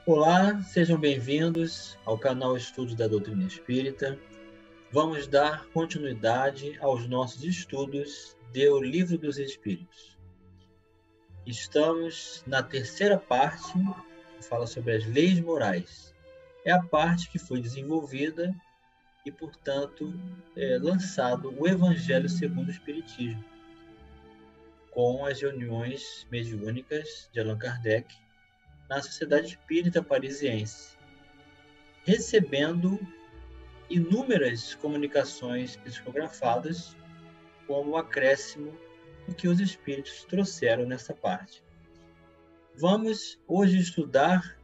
Olá, sejam bem-vindos ao canal Estudos da Doutrina Espírita. Vamos dar continuidade aos nossos estudos do Livro dos Espíritos. Estamos na terceira parte, que fala sobre as leis morais. É a parte que foi desenvolvida e, portanto, lançado o Evangelho segundo o Espiritismo, com as reuniões mediúnicas de Allan Kardec na Sociedade Espírita Parisiense, recebendo inúmeras comunicações psicografadas como acréscimo do que os espíritos trouxeram nessa parte. Vamos hoje estudar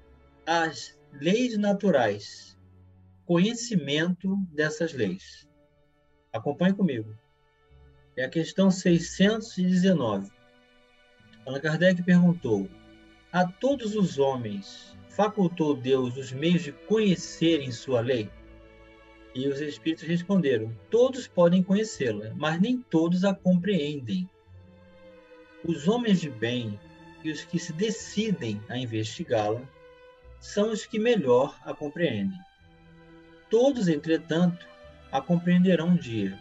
as leis naturais, conhecimento dessas leis. Acompanhe comigo. É a questão 619. Allan Kardec perguntou: a todos os homens facultou Deus os meios de conhecerem sua lei? E os espíritos responderam: todos podem conhecê-la, mas nem todos a compreendem. Os homens de bem e os que se decidem a investigá-la são os que melhor a compreendem. Todos, entretanto, a compreenderão um dia,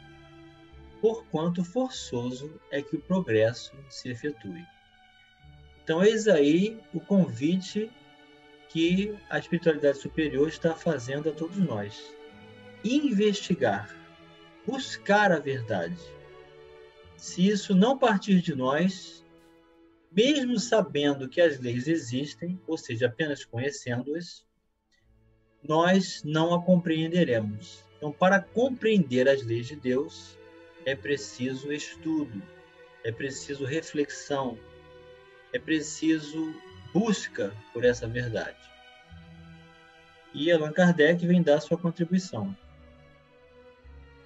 porquanto forçoso é que o progresso se efetue. Então, eis aí o convite que a espiritualidade superior está fazendo a todos nós. Investigar, buscar a verdade. Se isso não partir de nós, mesmo sabendo que as leis existem, ou seja, apenas conhecendo-as, nós não a compreenderemos. Então, para compreender as leis de Deus, é preciso estudo, é preciso reflexão, é preciso busca por essa verdade. E Allan Kardec vem dar sua contribuição.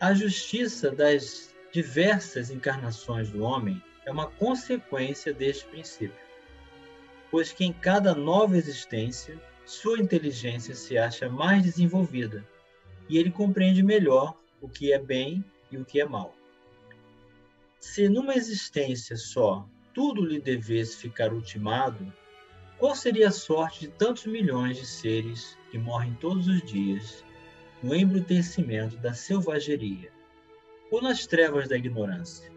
A justiça das diversas encarnações do homem é uma consequência deste princípio, pois que em cada nova existência, sua inteligência se acha mais desenvolvida e ele compreende melhor o que é bem e o que é mal. Se numa existência só tudo lhe devesse ficar ultimado, qual seria a sorte de tantos milhões de seres que morrem todos os dias no embrutecimento da selvageria ou nas trevas da ignorância,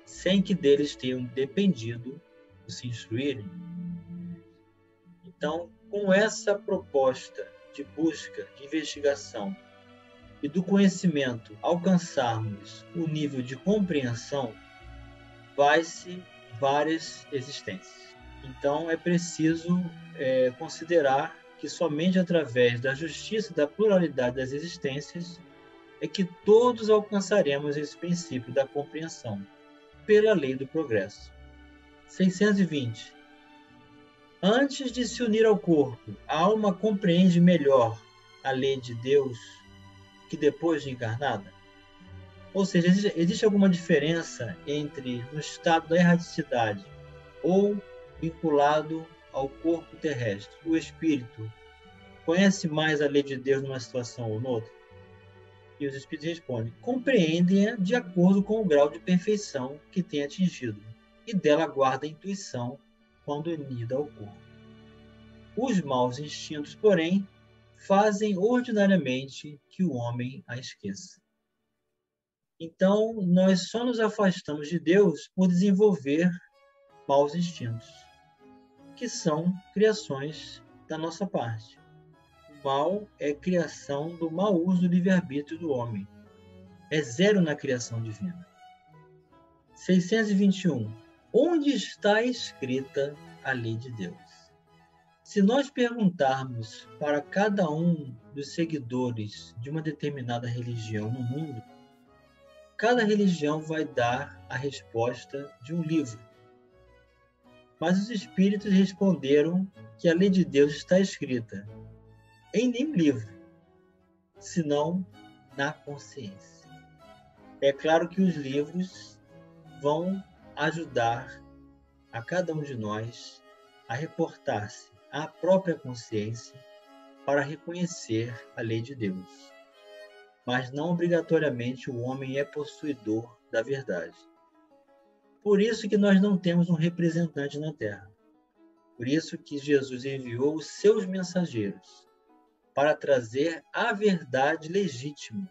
sem que deles tenham dependido de se instruírem? Então, com essa proposta de busca, de investigação e do conhecimento alcançarmos o nível de compreensão, vai-se várias existências. Então, é preciso considerar que somente através da justiça da pluralidade das existências é que todos alcançaremos esse princípio da compreensão, pela lei do progresso. 620. Antes de se unir ao corpo, a alma compreende melhor a lei de Deus que depois de encarnada? Ou seja, existe alguma diferença entre no estado da erraticidade ou vinculado ao corpo terrestre? O espírito conhece mais a lei de Deus numa situação ou noutra? E os espíritos respondem: compreendem-a de acordo com o grau de perfeição que tem atingido, e dela guarda a intuição quando unida ao corpo. Os maus instintos, porém, fazem ordinariamente que o homem a esqueça. Então, nós só nos afastamos de Deus por desenvolver maus instintos, que são criações da nossa parte. O mal é criação do mau uso do livre-arbítrio do homem. É zero na criação divina. 621. Onde está escrita a lei de Deus? Se nós perguntarmos para cada um dos seguidores de uma determinada religião no mundo, cada religião vai dar a resposta de um livro. Mas os espíritos responderam que a lei de Deus está escrita em nenhum livro, senão na consciência. É claro que os livros vão ajudar a cada um de nós a reportar-se à própria consciência para reconhecer a lei de Deus. Mas não obrigatoriamente o homem é possuidor da verdade. Por isso que nós não temos um representante na Terra. Por isso que Jesus enviou os seus mensageiros para trazer a verdade legítima,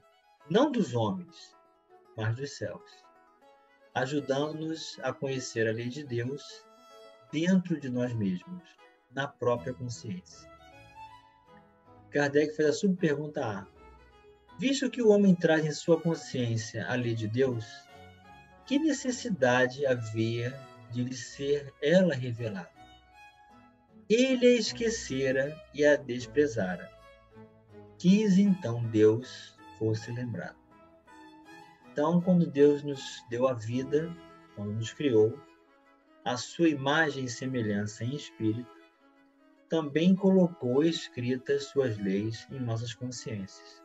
não dos homens, mas dos céus, ajudando-nos a conhecer a lei de Deus dentro de nós mesmos, na própria consciência. Kardec fez a subpergunta A. Visto que o homem traz em sua consciência a lei de Deus, que necessidade havia de lhe ser ela revelada? Ele a esquecera e a desprezara. Quis então Deus fosse lembrado. Então, quando Deus nos deu a vida, quando nos criou, a sua imagem e semelhança em espírito, também colocou escritas suas leis em nossas consciências.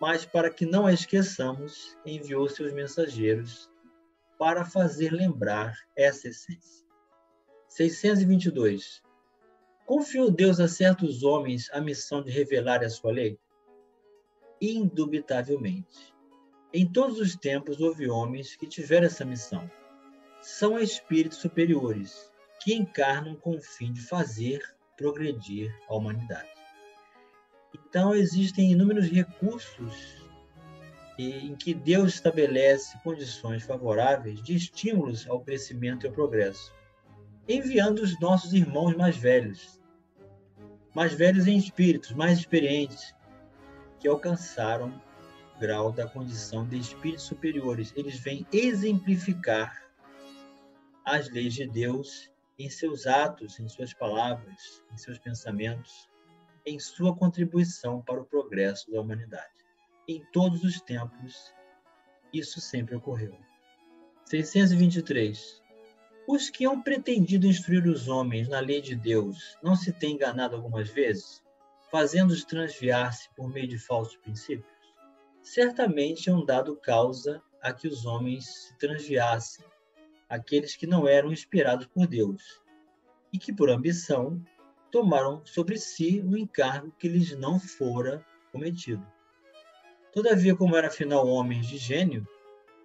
Mas, para que não a esqueçamos, enviou seus mensageiros para fazer lembrar essa essência. 622. Confiou Deus a certos homens a missão de revelar a sua lei? Indubitavelmente. Em todos os tempos houve homens que tiveram essa missão. São espíritos superiores, que encarnam com o fim de fazer progredir a humanidade. Então, existem inúmeros recursos em que Deus estabelece condições favoráveis de estímulos ao crescimento e ao progresso, enviando os nossos irmãos mais velhos em espíritos, mais experientes, que alcançaram o grau da condição de espíritos superiores. Eles vêm exemplificar as leis de Deus em seus atos, em suas palavras, em seus pensamentos, em sua contribuição para o progresso da humanidade. Em todos os tempos, isso sempre ocorreu. 623. Os que hão pretendido instruir os homens na lei de Deus não se têm enganado algumas vezes, fazendo-os transviar-se por meio de falsos princípios? Certamente hão dado causa a que os homens se transviassem, aqueles que não eram inspirados por Deus, e que, por ambição, tomaram sobre si um encargo que lhes não fora cometido. Todavia, como eram afinal homens de gênio,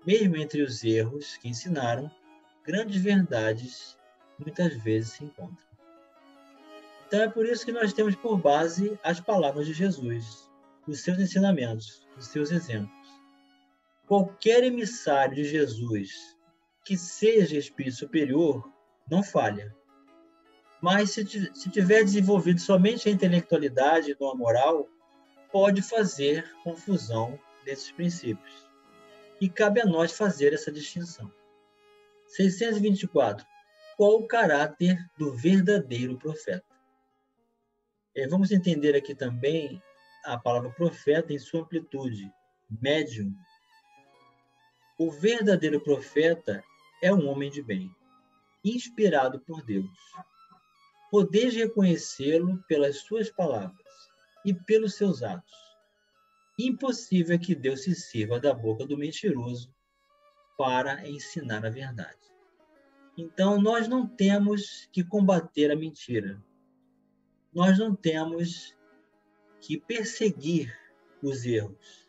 mesmo entre os erros que ensinaram, grandes verdades muitas vezes se encontram. Então é por isso que nós temos por base as palavras de Jesus, os seus ensinamentos, os seus exemplos. Qualquer emissário de Jesus que seja espírito superior não falha. Mas se tiver desenvolvido somente a intelectualidade e não a moral, pode fazer confusão desses princípios. E cabe a nós fazer essa distinção. 624. Qual o caráter do verdadeiro profeta? Vamos entender aqui também a palavra profeta em sua amplitude, médium. O verdadeiro profeta é um homem de bem, inspirado por Deus. Podeis reconhecê-lo pelas suas palavras e pelos seus atos. Impossível é que Deus se sirva da boca do mentiroso para ensinar a verdade. Então, nós não temos que combater a mentira. Nós não temos que perseguir os erros.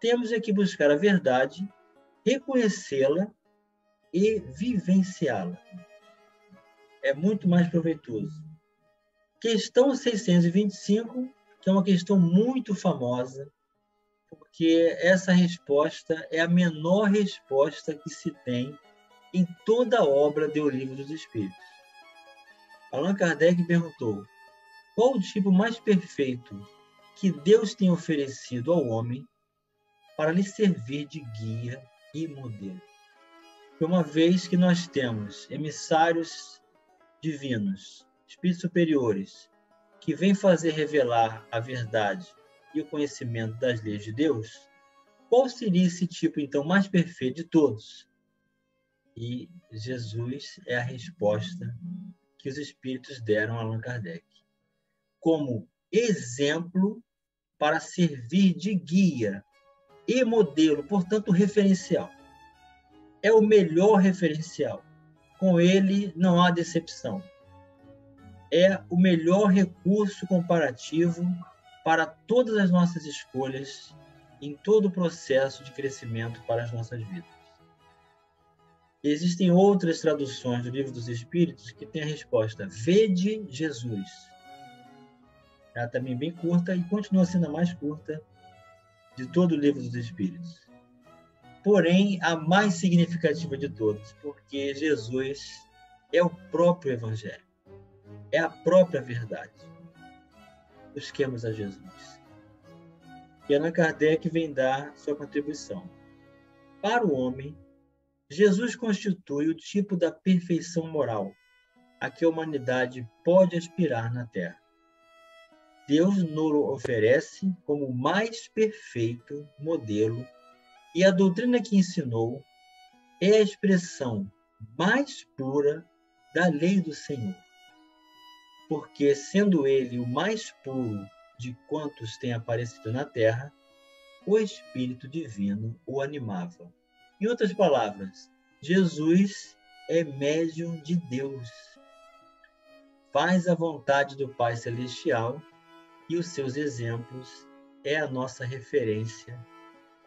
Temos é que buscar a verdade, reconhecê-la e vivenciá-la. É muito mais proveitoso. Questão 625, que é uma questão muito famosa, porque essa resposta é a menor resposta que se tem em toda a obra do Livro dos Espíritos. Allan Kardec perguntou: qual o tipo mais perfeito que Deus tem oferecido ao homem para lhe servir de guia e modelo? E uma vez que nós temos emissários divinos, espíritos superiores, que vêm fazer revelar a verdade e o conhecimento das leis de Deus, qual seria esse tipo, então, mais perfeito de todos? E Jesus é a resposta que os espíritos deram a Allan Kardec, como exemplo para servir de guia e modelo, portanto, referencial. É o melhor referencial. Com ele não há decepção. É o melhor recurso comparativo para todas as nossas escolhas em todo o processo de crescimento para as nossas vidas. Existem outras traduções do Livro dos Espíritos que têm a resposta: Vede Jesus. Ela também é bem curta e continua sendo a mais curta de todo o Livro dos Espíritos. Porém, a mais significativa de todas, porque Jesus é o próprio Evangelho, é a própria verdade. Busquemos a Jesus. E Allan Kardec vem dar sua contribuição. Para o homem, Jesus constitui o tipo da perfeição moral a que a humanidade pode aspirar na Terra. Deus nos oferece como o mais perfeito modelo e a doutrina que ensinou é a expressão mais pura da lei do Senhor. Porque, sendo ele o mais puro de quantos têm aparecido na Terra, o Espírito Divino o animava. Em outras palavras, Jesus é médium de Deus. Faz a vontade do Pai Celestial e os seus exemplos é a nossa referência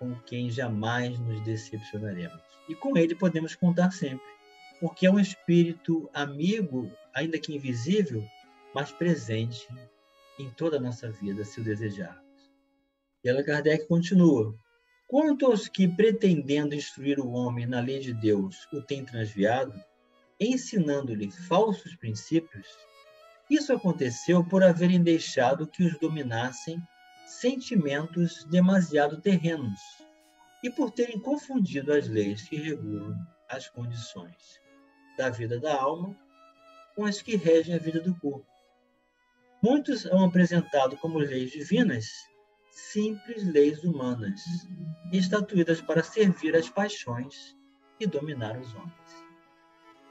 com quem jamais nos decepcionaremos. E com ele podemos contar sempre, porque é um espírito amigo, ainda que invisível, mas presente em toda a nossa vida, se o desejarmos. E Allan Kardec continua: quanto aos que, pretendendo instruir o homem na lei de Deus, o têm transviado, ensinando-lhe falsos princípios, isso aconteceu por haverem deixado que os dominassem sentimentos demasiado terrenos e por terem confundido as leis que regulam as condições da vida da alma com as que regem a vida do corpo. Muitos são apresentados como leis divinas simples leis humanas, estatuídas para servir às paixões e dominar os homens.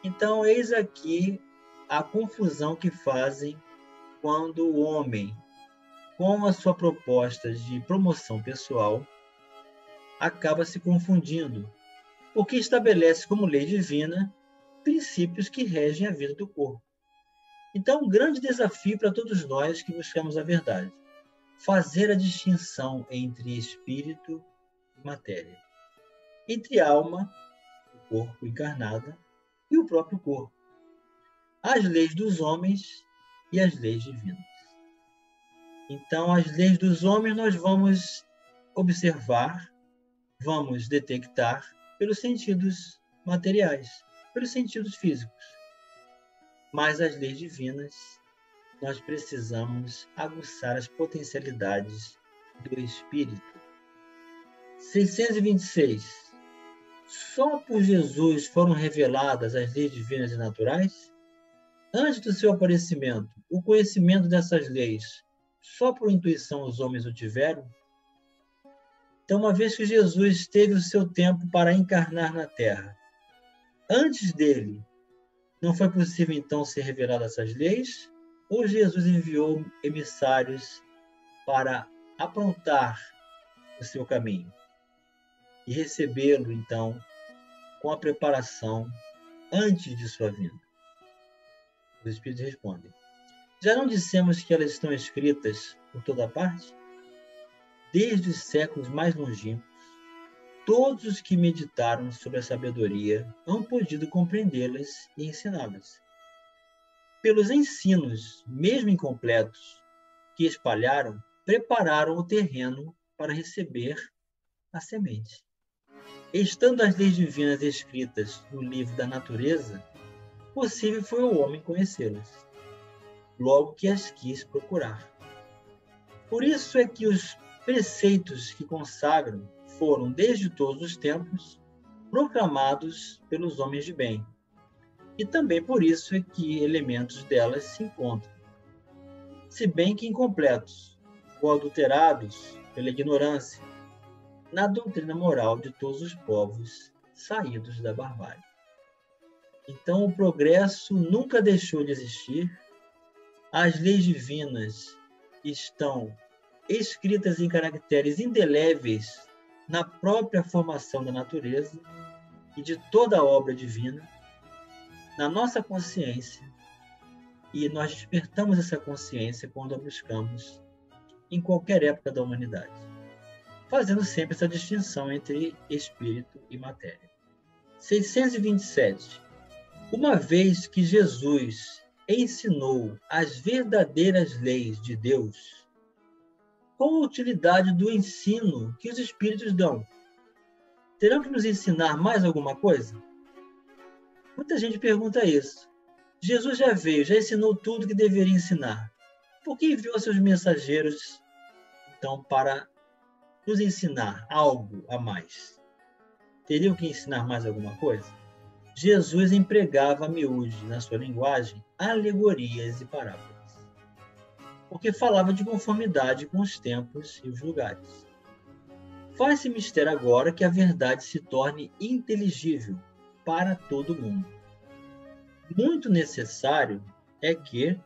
Então, eis aqui a confusão que fazem quando o homem, com a sua proposta de promoção pessoal, acaba se confundindo, porque estabelece como lei divina princípios que regem a vida do corpo. Então, um grande desafio para todos nós que buscamos a verdade: fazer a distinção entre espírito e matéria, entre alma, o corpo encarnado, e o próprio corpo, as leis dos homens e as leis divinas. Então, as leis dos homens nós vamos observar, vamos detectar pelos sentidos materiais, pelos sentidos físicos. Mas as leis divinas, nós precisamos aguçar as potencialidades do espírito. 626. Só por Jesus foram reveladas as leis divinas e naturais? Antes do seu aparecimento, o conhecimento dessas leis, só por intuição os homens o tiveram? Então, uma vez que Jesus teve o seu tempo para encarnar na Terra, antes dele, não foi possível então ser reveladas essas leis? Ou Jesus enviou emissários para aprontar o seu caminho e recebê-lo, então, com a preparação antes de sua vinda? Os Espíritos respondem: já não dissemos que elas estão escritas por toda parte? Desde os séculos mais longínquos, todos os que meditaram sobre a sabedoria hão podido compreendê-las e ensiná-las. Pelos ensinos, mesmo incompletos, que espalharam, prepararam o terreno para receber a semente. Estando as leis divinas escritas no livro da natureza, possível foi ao homem conhecê-las, logo que as quis procurar. Por isso é que os preceitos que consagram foram, desde todos os tempos, proclamados pelos homens de bem. E também por isso é que elementos delas se encontram, se bem que incompletos ou adulterados pela ignorância, na doutrina moral de todos os povos saídos da barbárie. Então, o progresso nunca deixou de existir, as leis divinas estão escritas em caracteres indeléveis na própria formação da natureza e de toda a obra divina, na nossa consciência, e nós despertamos essa consciência quando a buscamos em qualquer época da humanidade, fazendo sempre essa distinção entre espírito e matéria. 627. Uma vez que Jesus ensinou as verdadeiras leis de Deus, qual a utilidade do ensino que os Espíritos dão? Terão que nos ensinar mais alguma coisa? Muita gente pergunta isso. Jesus já veio, já ensinou tudo que deveria ensinar. Por que enviou seus mensageiros, então, para nos ensinar algo a mais? Teriam que ensinar mais alguma coisa? Jesus empregava a miúde, na sua linguagem, alegorias e parábolas, porque falava de conformidade com os tempos e os lugares. Faz-se mistério agora que a verdade se torne inteligível para todo mundo. Muito necessário é que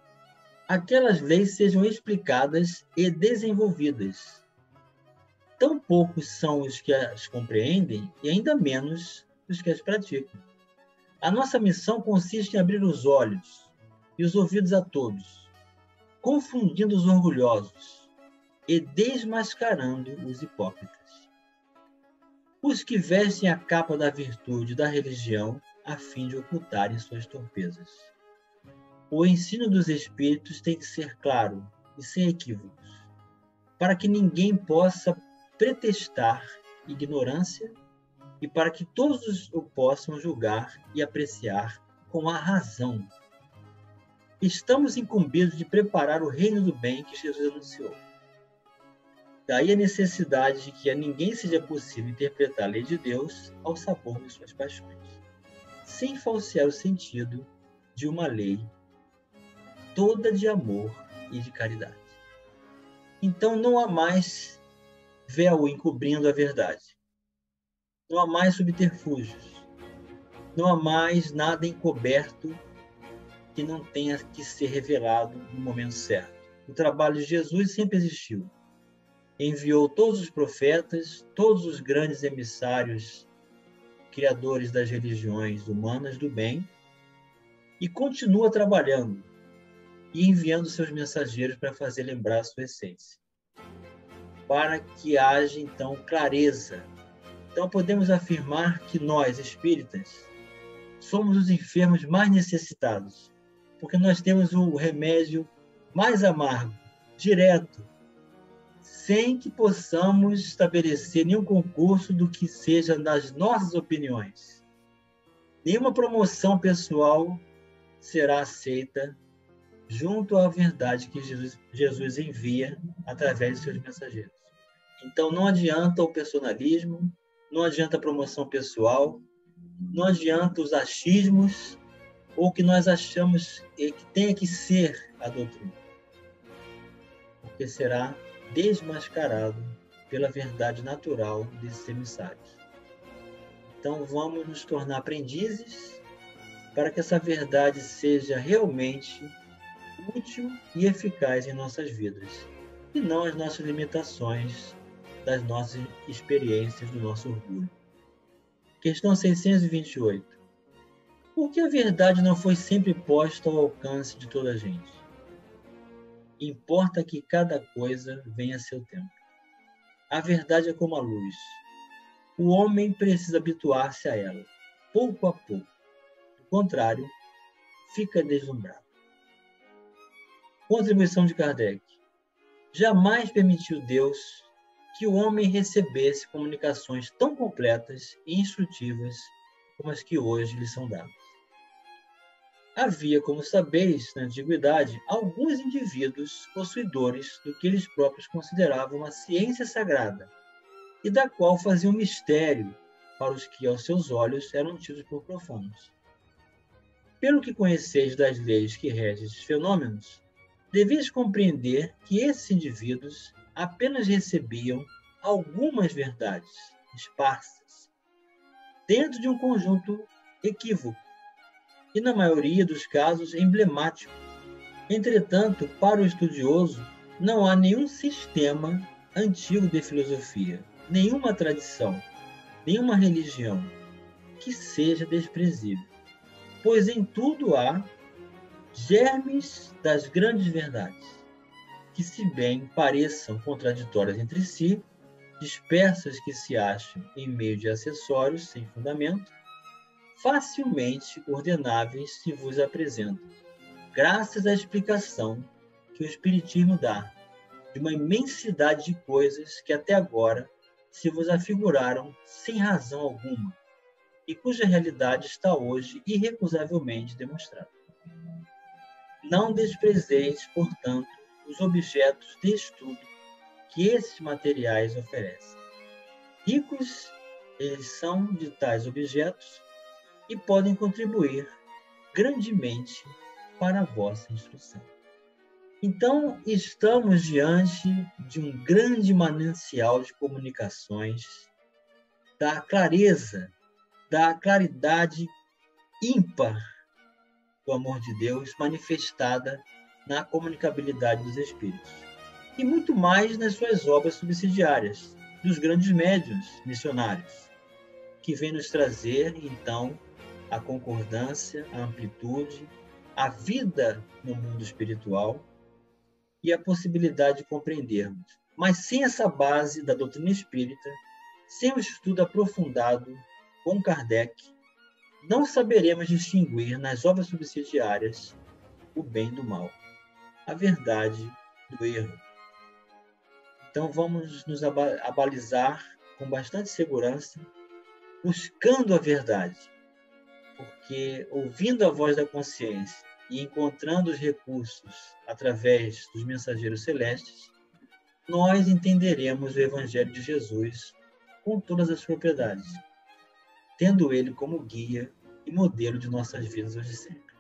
aquelas leis sejam explicadas e desenvolvidas. Tão poucos são os que as compreendem e ainda menos os que as praticam. A nossa missão consiste em abrir os olhos e os ouvidos a todos, confundindo os orgulhosos e desmascarando os hipócritas. Os que vestem a capa da virtude e da religião a fim de ocultarem suas torpezas. O ensino dos Espíritos tem que ser claro e sem equívocos, para que ninguém possa pretextar ignorância e para que todos o possam julgar e apreciar com a razão. Estamos incumbidos de preparar o reino do bem que Jesus anunciou. Daí a necessidade de que a ninguém seja possível interpretar a lei de Deus ao sabor de suas paixões, sem falsear o sentido de uma lei toda de amor e de caridade. Então não há mais véu encobrindo a verdade. Não há mais subterfúgios. Não há mais nada encoberto que não tenha que ser revelado no momento certo. O trabalho de Jesus sempre existiu. Enviou todos os profetas, todos os grandes emissários, criadores das religiões humanas do bem, e continua trabalhando e enviando seus mensageiros para fazer lembrar a sua essência, para que haja, então, clareza. Então, podemos afirmar que nós, espíritas, somos os enfermos mais necessitados, porque nós temos o remédio mais amargo, direto, sem que possamos estabelecer nenhum concurso do que seja das nossas opiniões. Nenhuma promoção pessoal será aceita junto à verdade que Jesus envia através de seus mensageiros. Então não adianta o personalismo, não adianta a promoção pessoal, não adianta os achismos ou que nós achamos que tenha que ser a doutrina, porque será desmascarado pela verdade natural desses emissários. Então vamos nos tornar aprendizes para que essa verdade seja realmente útil e eficaz em nossas vidas, e não as nossas limitações das nossas experiências, do nosso orgulho. Questão 628. Por que a verdade não foi sempre posta ao alcance de toda a gente? Importa que cada coisa venha a seu tempo. A verdade é como a luz. O homem precisa habituar-se a ela, pouco a pouco. Do contrário, fica deslumbrado. Contribuição de Kardec. Jamais permitiu Deus que o homem recebesse comunicações tão completas e instrutivas como as que hoje lhe são dadas. Havia, como sabeis, na antiguidade, alguns indivíduos possuidores do que eles próprios consideravam uma ciência sagrada, e da qual faziam mistério para os que, aos seus olhos, eram tidos por profanos. Pelo que conheceis das leis que regem esses fenômenos, deveis compreender que esses indivíduos apenas recebiam algumas verdades esparsas dentro de um conjunto equívoco e, na maioria dos casos, emblemático. Entretanto, para o estudioso, não há nenhum sistema antigo de filosofia, nenhuma tradição, nenhuma religião que seja desprezível, pois em tudo há germes das grandes verdades, que, se bem pareçam contraditórias entre si, dispersas que se acham em meio de acessórios sem fundamento, facilmente ordenáveis se vos apresentam, graças à explicação que o Espiritismo dá de uma imensidade de coisas que até agora se vos afiguraram sem razão alguma e cuja realidade está hoje irrecusavelmente demonstrada. Não desprezeis, portanto, os objetos de estudo que esses materiais oferecem. Ricos eles são de tais objetos e podem contribuir grandemente para a vossa instrução. Então, estamos diante de um grande manancial de comunicações, da clareza, da claridade ímpar do amor de Deus manifestada na comunicabilidade dos Espíritos. E muito mais nas suas obras subsidiárias, dos grandes médiuns missionários, que vêm nos trazer, então, a concordância, a amplitude, a vida no mundo espiritual e a possibilidade de compreendermos. Mas sem essa base da doutrina espírita, sem o estudo aprofundado com Kardec, não saberemos distinguir nas obras subsidiárias o bem do mal, a verdade do erro. Então vamos nos abalizar com bastante segurança, buscando a verdade, porque ouvindo a voz da consciência e encontrando os recursos através dos mensageiros celestes, nós entenderemos o Evangelho de Jesus com todas as propriedades, tendo ele como guia e modelo de nossas vidas hoje e sempre.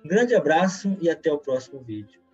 Um grande abraço e até o próximo vídeo.